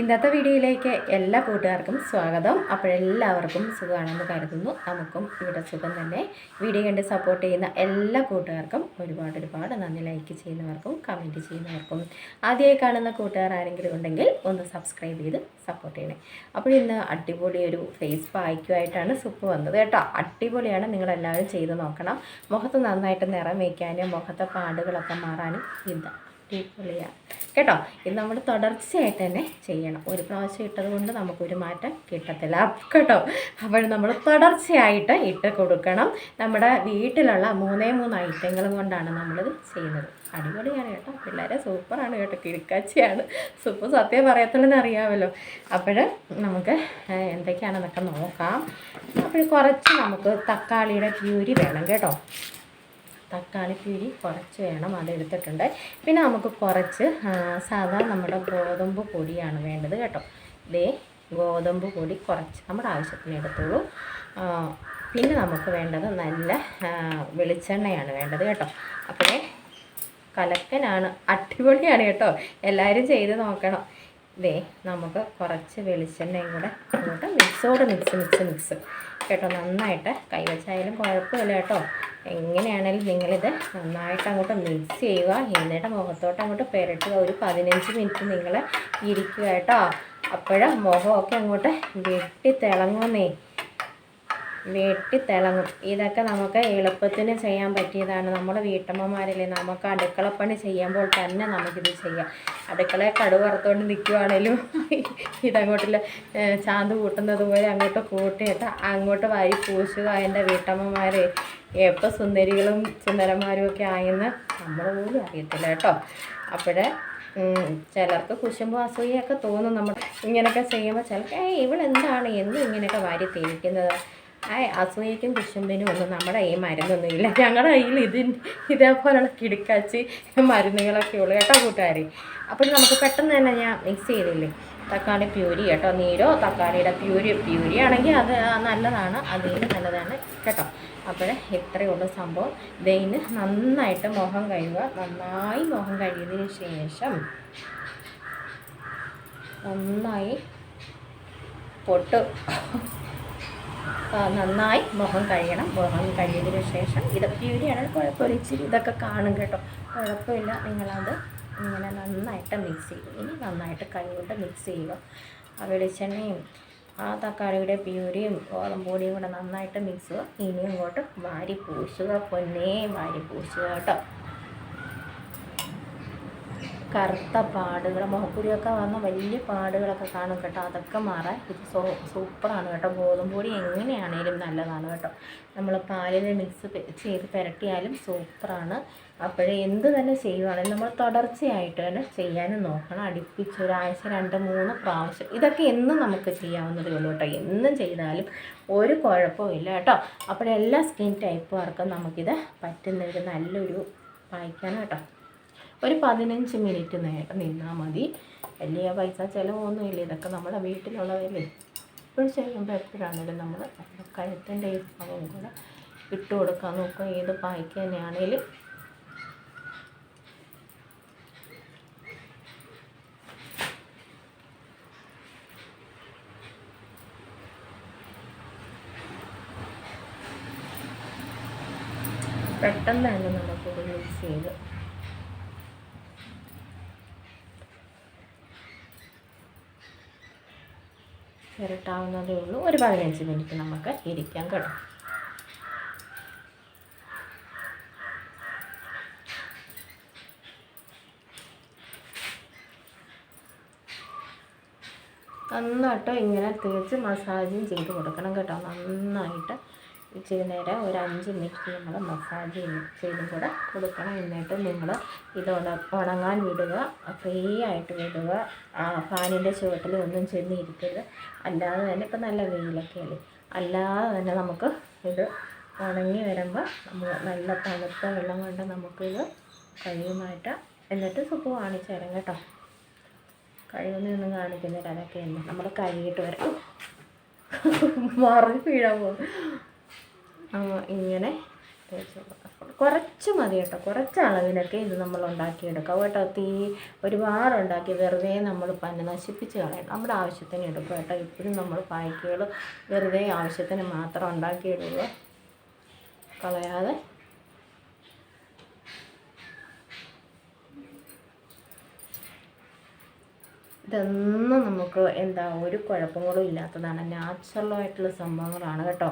ഇന്നത്തെ വീഡിയോയിലേക്ക് എല്ലാ കൂട്ടുകാർക്കും സ്വാഗതം. അപ്പോഴെല്ലാവർക്കും സുഖമാണെന്ന് കരുതുന്നു. നമുക്കും ഇവിടെ സുഖം തന്നെ. വീഡിയോ കണ്ട് സപ്പോർട്ട് ചെയ്യുന്ന എല്ലാ കൂട്ടുകാർക്കും ഒരുപാട് നന്ദി. ലൈക്ക് ചെയ്യുന്നവർക്കും കമൻറ്റ് ചെയ്യുന്നവർക്കും ആദ്യമായി കാണുന്ന കൂട്ടുകാർ ആരെങ്കിലും ഉണ്ടെങ്കിൽ ഒന്ന് സബ്സ്ക്രൈബ് ചെയ്ത് സപ്പോർട്ട് ചെയ്യണേ. അപ്പോൾ ഇന്ന് അടിപൊളി ഒരു ഫേസ് പായ്ക്കുമായിട്ടാണ് സുപ്പ് വന്നത് കേട്ടോ. അടിപൊളിയാണ്, നിങ്ങളെല്ലാവരും ചെയ്ത് നോക്കണം. മുഖത്ത് നന്നായിട്ട് നിറം വയ്ക്കാനും മുഖത്തെ പാടുകളൊക്കെ മാറാനും ഇത് അടിപൊളിയാണ് കേട്ടോ. ഇത് നമ്മൾ തുടർച്ചയായിട്ട് തന്നെ ചെയ്യണം. ഒരു പ്രാവശ്യം ഇട്ടത് കൊണ്ട് നമുക്കൊരു മാറ്റം കിട്ടത്തില്ല കേട്ടോ. അപ്പോൾ നമ്മൾ തുടർച്ചയായിട്ട് ഇട്ട് കൊടുക്കണം. നമ്മുടെ വീട്ടിലുള്ള 3 ഐറ്റങ്ങൾ കൊണ്ടാണ് നമ്മളിത് ചെയ്യുന്നത്. അടിപൊളിയാണ് കേട്ടോ. പിള്ളേരെ സൂപ്പറാണ് കേട്ടോ. കിടക്കാച്ചിയാണ് സൂപ്പ്. സത്യം പറയത്തുള്ളതെന്ന് അറിയാമല്ലോ. അപ്പോൾ നമുക്ക് എന്തൊക്കെയാണെന്നൊക്കെ നോക്കാം. അപ്പോൾ കുറച്ച് നമുക്ക് തക്കാളിയുടെ പ്യൂരി വേണം കേട്ടോ. തക്കാളി പ്യൂരി കുറച്ച് വേണം, അതെടുത്തിട്ടുണ്ട്. പിന്നെ നമുക്ക് കുറച്ച് സാധാ നമ്മുടെ ഗോതമ്പ് പൊടിയാണ് വേണ്ടത് കേട്ടോ. ഇതേ ഗോതമ്പ് പൊടി കുറച്ച് നമ്മുടെ ആവശ്യത്തിന് എടുത്തോളൂ. പിന്നെ നമുക്ക് വേണ്ടത് നല്ല വെളിച്ചെണ്ണയാണ് വേണ്ടത് കേട്ടോ. അപ്പോഴേ കലക്കനാണ്, അടിപൊളിയാണ് കേട്ടോ. എല്ലാവരും ചെയ്ത് നോക്കണം. ഇതേ നമുക്ക് കുറച്ച് വെളിച്ചെണ്ണയും കൂടെ അങ്ങോട്ട് മിക്സ് കേട്ടോ. നന്നായിട്ട് കൈവച്ചായാലും കുഴപ്പമില്ല കേട്ടോ. എങ്ങനെയാണെങ്കിലും നിങ്ങളിത് നന്നായിട്ട് അങ്ങോട്ട് മിക്സ് ചെയ്യുക. എന്നിട്ട് മുഖത്തോട്ട് അങ്ങോട്ട് പുരട്ടുക. ഒരു 15 മിനിറ്റ് നിങ്ങൾ ഇരിക്കുക കേട്ടോ. അപ്പോഴും മുഖമൊക്കെ അങ്ങോട്ട് വെട്ടിത്തിളങ്ങും. ഇതൊക്കെ നമുക്ക് എളുപ്പത്തിന് ചെയ്യാൻ പറ്റിയതാണ്. നമ്മുടെ വീട്ടമ്മമാരല്ലേ, നമുക്ക് അടുക്കളപ്പണി ചെയ്യുമ്പോൾ തന്നെ നമുക്കിത് ചെയ്യാം. അടുക്കളയെ കടുക് വറുത്തോണ്ട് നിൽക്കുവാണേലും ഇതങ്ങോട്ടില്ല ചാന്ത് കൂട്ടുന്നത് പോലെ അങ്ങോട്ട് കൂട്ടിയിട്ട് അങ്ങോട്ട് വാരി പൂശുക. എൻ്റെ വീട്ടമ്മമാരെ എപ്പോൾ സുന്ദരികളും സുന്ദരന്മാരും ഒക്കെ ആയെന്ന് നമ്മൾ പോലും അറിയത്തില്ല കേട്ടോ. അപ്പോൾ ചിലർക്ക് കുശുമ്പും അസൂയൊക്കെ തോന്നും. നമ്മൾ ഇങ്ങനെയൊക്കെ ചെയ്യുമ്പോൾ ചിലർക്ക് ഇവളെന്താണ് എന്നും ഇങ്ങനെയൊക്കെ വാരി തേക്കുന്നത്. അസൂയയ്ക്കും കുശുമ്പിനും ഒന്നും നമ്മുടെ ഈ മരുന്നൊന്നുമില്ല. ഞങ്ങളുടെ കയ്യിൽ ഇതേപോലുള്ള കിടുക്കാച്ചി മരുന്നുകളൊക്കെ ഉള്ളു കേട്ടോ കൂട്ടുകാർ. അപ്പോൾ നമുക്ക് പെട്ടെന്ന് തന്നെ ഞാൻ മിക്സ് ചെയ്തില്ലേ തക്കാളി പ്യൂരി കേട്ടോ. നീരോ തക്കാളിയുടെ പ്യൂരി ആണെങ്കിൽ അത് നല്ലതാണ്, അതിന് നല്ലതാണ് കേട്ടോ. അപ്പോൾ ഇത്രയേ ഉള്ളൂ സംഭവം. ഇതിന് നന്നായിട്ട് മുഖം കഴുകുക. നന്നായി മുഖം കഴുകിയതിന് ശേഷം നന്നായി നന്നായി മുഖം കഴുകണം. മുഖം കഴുകിയതിന് ശേഷം ഇത് പ്യൂരിയാണ്, കുഴപ്പമില്ല. ഇച്ചിരി ഇതൊക്കെ കാണും കേട്ടോ, കുഴപ്പമില്ല. നിങ്ങളത് ഇങ്ങനെ നന്നായിട്ട് മിക്സ് ചെയ്യും. ഇനി നന്നായിട്ട് കൈകൊണ്ട് മിക്സ് ചെയ്യുക. ആ വെളിച്ചെണ്ണയും ആ തക്കാളിയുടെ പ്യൂരിയും ഗോതമ്പ് പൊടിയും കൂടെ നന്നായിട്ട് മിക്സ് ചെയ്യുക. ഇനി അങ്ങോട്ട് വാരി പൂശുക. വാരി പൂശുക കേട്ടോ. കറുത്ത പാടുകൾ, മുഖക്കുരിയൊക്കെ വന്ന വലിയ പാടുകളൊക്കെ കാണും കേട്ടോ. അതൊക്കെ മാറാൻ ഇത് സൂപ്പറാണ് കേട്ടോ. ഗോതമ്പ് പൊടി എങ്ങനെയാണേലും നല്ലതാണ് കേട്ടോ. നമ്മൾ പാലിൽ മിക്സ് ചെയ്ത് പുരട്ടിയാലും സൂപ്പറാണ്. അപ്പോഴേ എന്ത് തന്നെ ചെയ്യുവാണെങ്കിലും നമ്മൾ തുടർച്ചയായിട്ട് തന്നെ ചെയ്യാനും നോക്കണം. അടുപ്പിച്ച് ഒരാഴ്ച 2-3 പ്രാവശ്യം ഇതൊക്കെ എന്നും നമുക്ക് ചെയ്യാവുന്നതേ ഉള്ളൂ കേട്ടോ. എന്നും ചെയ്താലും ഒരു കുഴപ്പമില്ല കേട്ടോ. അപ്പോഴെല്ലാ സ്കിൻ ടൈപ്പുകാർക്കും നമുക്കിത് പറ്റുന്നൊരു നല്ലൊരു പായ്ക്കാണ് കേട്ടോ. ഒരു 15 മിനിറ്റ് നേരം നിന്നാൽ മതി. വലിയ പൈസ ചിലവൊന്നുമില്ല. ഇതൊക്കെ നമ്മുടെ വീട്ടിലുള്ളതല്ലേ. എപ്പോഴും ചെയ്യുമ്പോൾ എപ്പോഴാണെങ്കിലും നമ്മൾ കഴുത്തിൻ്റെ ഈ ഭാഗം കൂടെ ഇട്ട് കൊടുക്കാൻ നോക്കുക. ഏത് പായ്ക്ക് തന്നെയാണേലും പെട്ടെന്ന് തന്നെ നമുക്കൊരു മിക്സ് ചെയ്ത് പുരട്ടാവുന്നതേ ഉള്ളൂ. ഒരു 15 മിനിറ്റ് നമുക്ക് ഇരിക്കാം കേട്ടോ. നന്നായിട്ട് ഇങ്ങനെ തേച്ച് മസാജും ചെയ്ത് കൊടുക്കണം കേട്ടോ. നന്നായിട്ട് ഇച്ചിരി നേരം ഒരു 5 മിനിറ്റ് നമ്മൾ മസാജ് ചെയ്തും കൂടെ കൊടുക്കണം. എന്നിട്ട് നിങ്ങൾ ഇത് ഉണങ്ങാൻ വിടുക. ഫ്രീ ആയിട്ട് വിടുക. ഫാനിൻ്റെ ചുവട്ടിൽ ഒന്നും ചെന്നിരിക്കരുത്. അല്ലാതെ തന്നെ ഇപ്പം നല്ല വെയിലൊക്കെ അല്ലേ, അല്ലാതെ തന്നെ നമുക്ക് ഇത് ഉണങ്ങി വരുമ്പോൾ നമ്മൾ നല്ല തണുത്ത വെള്ളം കൊണ്ട് നമുക്കിത് കഴുകി മാറ്റാം. എന്നിട്ട് സുപ്പ് കാണിച്ചു തരാം കേട്ടോ. കഴുകുന്നതൊന്നും കാണിക്കുന്നില്ല. അതൊക്കെ തന്നെ നമ്മൾ കഴുകിയിട്ട് വരാം. മറിഞ്ഞ് വീഴാൻ പോകും. ഇങ്ങനെ തേച്ച് കൊടുക്കാം. കുറച്ച് മതി കേട്ടോ, കുറച്ച് അളവിലൊക്കെ ഇത് നമ്മൾ ഉണ്ടാക്കിയെടുക്കാം കേട്ടോ. ഒരുപാട് ഉണ്ടാക്കി വെറുതെ നമ്മൾ പന്നെ നശിപ്പിച്ച് കളയണം. നമ്മുടെ ആവശ്യത്തിന് എടുക്കുക കേട്ടോ. ഇപ്പോഴും നമ്മൾ പായ്ക്കുകൾ വെറുതെ ആവശ്യത്തിന് മാത്രം ഉണ്ടാക്കിയിടുക, കളയാതെ. ഇതൊന്നും നമുക്ക് ഒരു കുഴപ്പങ്ങളും ഇല്ലാത്തതാണ്, നാച്ചുറലായിട്ടുള്ള സംഭവങ്ങളാണ് കേട്ടോ.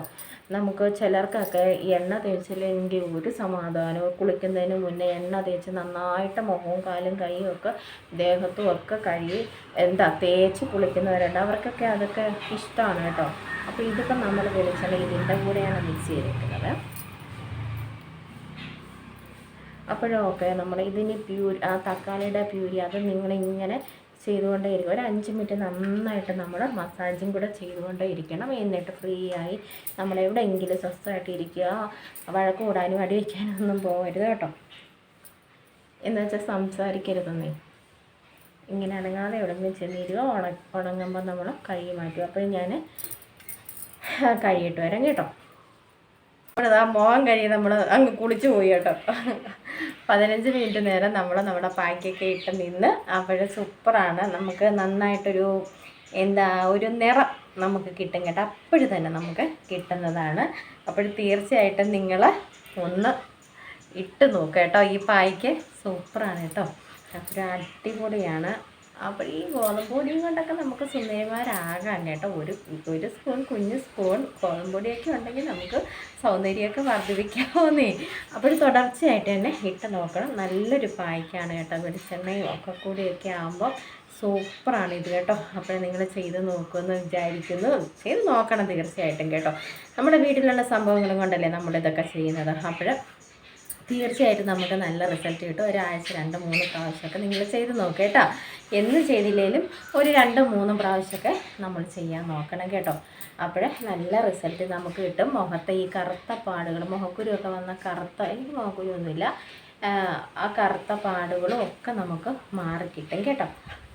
നമുക്ക് ചിലർക്കൊക്കെ എണ്ണ തേച്ചില്ലെങ്കിൽ ഒരു സമാധാനവും, കുളിക്കുന്നതിന് മുന്നേ എണ്ണ തേച്ച് നന്നായിട്ട് മുഖവും കാലും കൈയും ഒക്കെ ദേഹത്തും ഒക്കെ കഴുകി തേച്ച് കുളിക്കുന്നവരുണ്ട്. അവർക്കൊക്കെ അതൊക്കെ ഇഷ്ടമാണ് കേട്ടോ. അപ്പോൾ ഇതിപ്പോൾ നമ്മൾ വെളിച്ചെണ്ണ ഇതിൻ്റെ കൂടെയാണ് മിക്സ് ചെയ്തിരിക്കുന്നത്. അപ്പോഴൊക്കെ നമ്മൾ ഇതിന് തക്കാളിയുടെ പ്യൂരി അത് നിങ്ങളിങ്ങനെ ചെയ്തുകൊണ്ടേ ഇരിക്കും. ഒരു 5 മിനിറ്റ് നന്നായിട്ട് നമ്മൾ മസാജും കൂടെ ചെയ്തുകൊണ്ടേ ഇരിക്കണം. എന്നിട്ട് ഫ്രീ ആയി നമ്മളെവിടെയെങ്കിലും സ്വസ്ഥമായിട്ട് ഇരിക്കുക. വഴക്ക് കൂടാനും അടി വയ്ക്കാനൊന്നും പോകരുത് കേട്ടോ. എന്ന് വെച്ചാൽ സംസാരിക്കരുതെന്നേ. ഇങ്ങനെ അനങ്ങാതെ എവിടെയെങ്കിലും ചെന്നിരിക്കുക. ഉണങ്ങുമ്പോൾ നമ്മൾ കഴുകി മാറ്റുക. അപ്പോൾ ഞാൻ കഴുകിയിട്ട് വരാം കേട്ടോ. ആ മോഹം കഴിയും നമ്മൾ അങ്ങ് കുളിച്ച് പോയി കേട്ടോ. 15 മിനിറ്റ് നേരം നമ്മൾ നമ്മുടെ പായ്ക്കൊക്കെ ഇട്ട് നിന്ന് അപ്പോഴും സൂപ്പറാണ്. നമുക്ക് നന്നായിട്ടൊരു ഒരു നിറം നമുക്ക് കിട്ടും കേട്ടോ. അപ്പോഴും തന്നെ നമുക്ക് കിട്ടുന്നതാണ്. അപ്പോൾ തീർച്ചയായിട്ടും നിങ്ങൾ ഒന്ന് ഇട്ട് നോക്കുക കേട്ടോ. ഈ പായ്ക്ക് സൂപ്പറാണ് കേട്ടോ. അപ്പോൾ അടിപൊളിയാണ്. അപ്പോൾ ഈ ഗോതമ്പ് പൊടിയും കൊണ്ടൊക്കെ നമുക്ക് സുന്ദരിമാരാകാം കേട്ടോ. ഒരു സ്പൂൺ കുഞ്ഞ് സ്പൂൺ ഗോതമ്പ് പൊടിയൊക്കെ ഉണ്ടെങ്കിൽ നമുക്ക് സൗന്ദര്യമൊക്കെ വർദ്ധിപ്പിക്കാവുന്നേ. അപ്പോൾ തുടർച്ചയായിട്ട് തന്നെ ഇട്ട് നോക്കണം. നല്ലൊരു പായ്ക്കാണ് കേട്ടോ. വെളിച്ചെണ്ണയും ഒക്കെ കൂടിയൊക്കെ ആകുമ്പോൾ സൂപ്പറാണ് ഇത് കേട്ടോ. അപ്പോൾ നിങ്ങൾ ചെയ്ത് നോക്കുമെന്ന് വിചാരിക്കുന്നു. ചെയ്ത് നോക്കണം തീർച്ചയായിട്ടും കേട്ടോ. നമ്മുടെ വീട്ടിലുള്ള സംഭവങ്ങളും കൊണ്ടല്ലേ നമ്മളിതൊക്കെ ചെയ്യുന്നത്. അപ്പോൾ തീർച്ചയായിട്ടും നമുക്ക് നല്ല റിസൾട്ട് കിട്ടും. ഒരാഴ്ച 2-3 പ്രാവശ്യമൊക്കെ നിങ്ങൾ ചെയ്ത് നോക്കുക കേട്ടോ. എന്ന് ചെയ്തില്ലെങ്കിലും ഒരു 2-3 പ്രാവശ്യമൊക്കെ നമ്മൾ ചെയ്യാൻ നോക്കണം കേട്ടോ. അപ്പോൾ നല്ല റിസൾട്ട് നമുക്ക് കിട്ടും. മുഖത്തെ ഈ കറുത്ത പാടുകൾ, മുഖക്കുരുവൊക്കെ വന്ന എനിക്ക് മുഖക്കുരുവൊന്നുമില്ല, ആ കറുത്ത പാടുകളും ഒക്കെ നമുക്ക് മാറിക്കിട്ടും കേട്ടോ.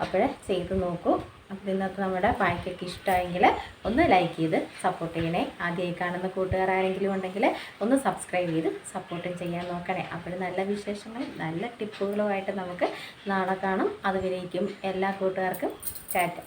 അപ്പോൾ ചെയ്ത് നോക്കൂ. അപ്പോൾ ഇന്നത്തെ നമ്മുടെ പായ്ക്കൊക്കെ ഇഷ്ടമായെങ്കിൽ ഒന്ന് ലൈക്ക് ചെയ്ത് സപ്പോർട്ട് ചെയ്യണേ. ആദ്യമായി കാണുന്ന കൂട്ടുകാരാരെങ്കിലും ഉണ്ടെങ്കിൽ ഒന്ന് സബ്സ്ക്രൈബ് ചെയ്ത് സപ്പോർട്ടും ചെയ്യാൻ നോക്കണേ. അപ്പോൾ നല്ല വിശേഷങ്ങളും നല്ല ടിപ്പുകളുമായിട്ട് നമുക്ക് നാളെ കാണും. അതുവരേക്കും എല്ലാ കൂട്ടുകാർക്കും ടാറ്റ.